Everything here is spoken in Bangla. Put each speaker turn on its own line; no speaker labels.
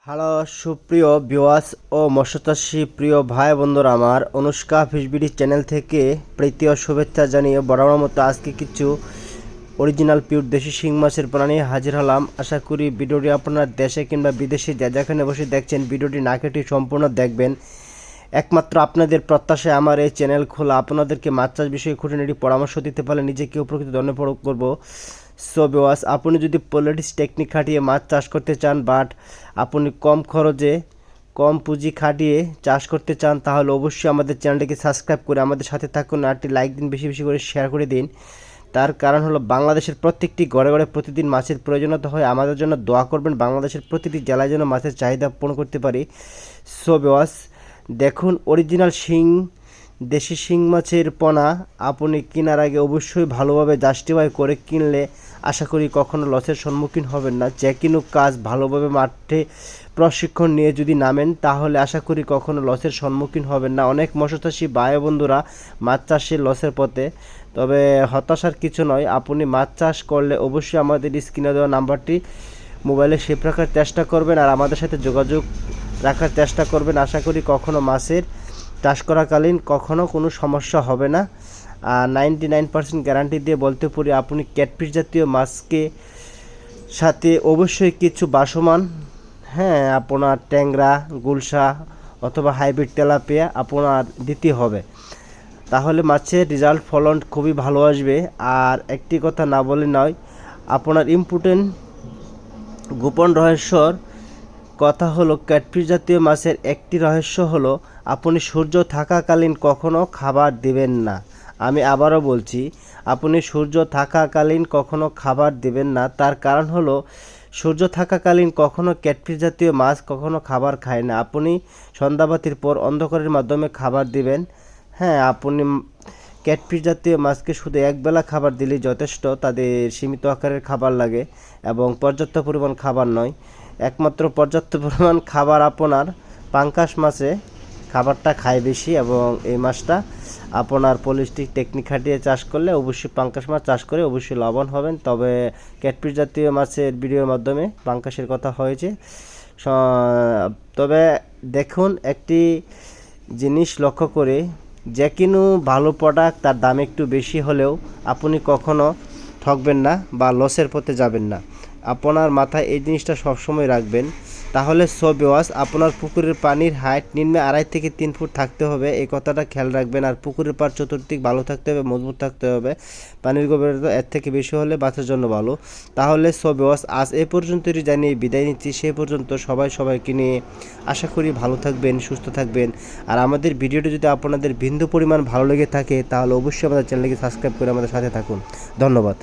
হ্যালো সুপ্রিয় ভিউয়ার্স ও মৎস্যচাষী প্রিয় ভাই বন্ধুরা, আমার অনুষ্কা ফিশবিডি চ্যানেল থেকে প্রীতি ও শুভেচ্ছা জানিয়ে বরাবর মতো আজকে কিছু অরিজিনাল পিওর দেশি শিং মাছের পোনা নিয়ে হাজির হলাম। আশা করি ভিডিওটি আপনার দেশে কিংবা বিদেশে যেখানে বসে দেখছেন ভিডিওটি না কেটে সম্পূর্ণ দেখবেন। একমাত্র আপনাদের প্রত্যাশায় আমার এই চ্যানেল খোলা। আপনাদেরকে মাছ চাষ বিষয়ে খুঁটিনাটি পরামর্শ দিতে পারলে নিজেকে উপকৃত ধন্য করব। সো ভিউয়ার্স, আপনি যদি পলিটিক্স টেকনিক খাটিয়ে মাছ চাষ করতে চান, বাট আপনি কম খরচে কম পুঁজি খাটিয়ে চাষ করতে চান, তাহলে অবশ্যই আমাদের চ্যানেলটিকে সাবস্ক্রাইব করে আমাদের সাথে থাকুন। আর একটি লাইক দিন, বেশি বেশি করে শেয়ার করে দিন। তার কারণ হলো বাংলাদেশের প্রত্যেকটি ঘরে ঘরে প্রতিদিন মাছের প্রয়োজনীয়তা হয়। আমাদের জন্য দোয়া করবেন, বাংলাদেশের প্রতিটি জেলায় যেন মাছের চাহিদা পূরণ করতে পারি। সো ভিউয়ার্স, দেখুন অরিজিনাল শিং দেশি শিং মাছের পোনা আপনি কেনার আগে অবশ্যই ভালোভাবে জাস্টিফাই করে কিনলে আশা করি কখনো লসের সম্মুখীন হবেন না। যে কোনো কাজ ভালোভাবে মাঠে প্রশিক্ষণ নিয়ে যদি নামেন তাহলে আশা করি কখনো লসের সম্মুখীন হবেন না। অনেক মৎস্যচাষী ভাই বন্ধুরা মাছ চাষে লসের পথে, তবে হতাশার কিছু নয়। আপনি মাছ চাষ করলে অবশ্যই আমাদের স্ক্রিনে দেওয়া নাম্বারটি মোবাইলে সেভ রাখার চেষ্টা করবেন আর আমাদের সাথে যোগাযোগ রাখার চেষ্টা করবেন। আশা করি কখনো মাছের চাষ করাকালীন কখনো কোনো সমস্যা হবে না। আর 99% গ্যারান্টি দিয়ে বলতে পারি, আপনি ক্যাটফিশ জাতীয় মাছকে সাথে অবশ্যই কিছু বাসমান, আপনার ট্যাংরা, গুলশা অথবা হাইব্রিড তেলাপিয়া আপনার দিতে হবে, তাহলে মাছের রেজাল্ট ফলন খুবই ভালো আসবে। আর একটি কথা না বলে নয়, আপনার ইম্পর্টেন্ট গোপন রহস্যর কথা হলো ক্যাটফিশ জাতীয় মাছের একটি রহস্য হলো আপনি সূর্য থাকাকালীন কখনো খাবার দিবেন না। আমি আবারও বলছি, আপনি সূর্য থাকাকালীন কখনো খাবার দিবেন না। তার কারণ হলো সূর্য থাকাকালীন কখনো ক্যাটফিশ জাতীয় মাছ কখনো খাবার খায় না। আপনি সন্ধ্যাবাতির পর অন্ধকারের মাধ্যমে খাবার দিবেন। আপনি ক্যাটফিশ জাতীয় মাছকে শুধু একবেলা খাবার দিলেই যথেষ্ট। তাদের সীমিত আকারের খাবার লাগে এবং পর্যাপ্ত পরিমাণ খাবার নয়। একমাত্র পর্যাপ্ত পরিমাণ খাবার আপনার পাঙ্কাশ মাছে খাবারটা খায় বেশি, এবং এই মাছটা আপনার পলিস্টিক টেকনিক খাটিয়ে চাষ করলে অবশ্যই পাঙ্কাশ মাছ চাষ করে অবশ্যই লাভবান হবেন। তবে ক্যাটফিশ জাতীয় মাছের ভিডিওর মাধ্যমে পাঙ্কাশের কথা হয়েছে। তবে দেখুন, একটি জিনিস লক্ষ্য করে, যে কোনো ভালো প্রোডাক্ট তার দাম একটু বেশি হলেও আপনি কখনো ঠকবেন না বা লসের পথে যাবেন না। আপনার মাথায় এই জিনিসটা সবসময় রাখবেন। তাহলে সব ভিউয়ার্স, আপনার পুকুরের পানির হাইট নিম্নে 2.5 থেকে 3 ফুট থাকতে হবে, এই কথাটা খেয়াল রাখবেন। আর পুকুরের পাড় চতুর্দিক ভালো থাকতে হবে, মজবুত থাকতে হবে। পানির গভীরতা এর থেকে বেশি হলে মাছের জন্য ভালো। তাহলে সব ভিউয়ার্স, আজ এই পর্যন্তই জানিয়ে বিদায় নিচ্ছি। সেই পর্যন্ত সবাইকে নিয়ে আশা করি ভালো থাকবেন, সুস্থ থাকবেন। আর আমাদের ভিডিওটি যদি আপনাদের বিন্দু পরিমাণ ভালো লেগে থাকে তাহলে অবশ্যই আমাদের চ্যানেলকে সাবস্ক্রাইব করে আমাদের সাথে থাকুন। ধন্যবাদ।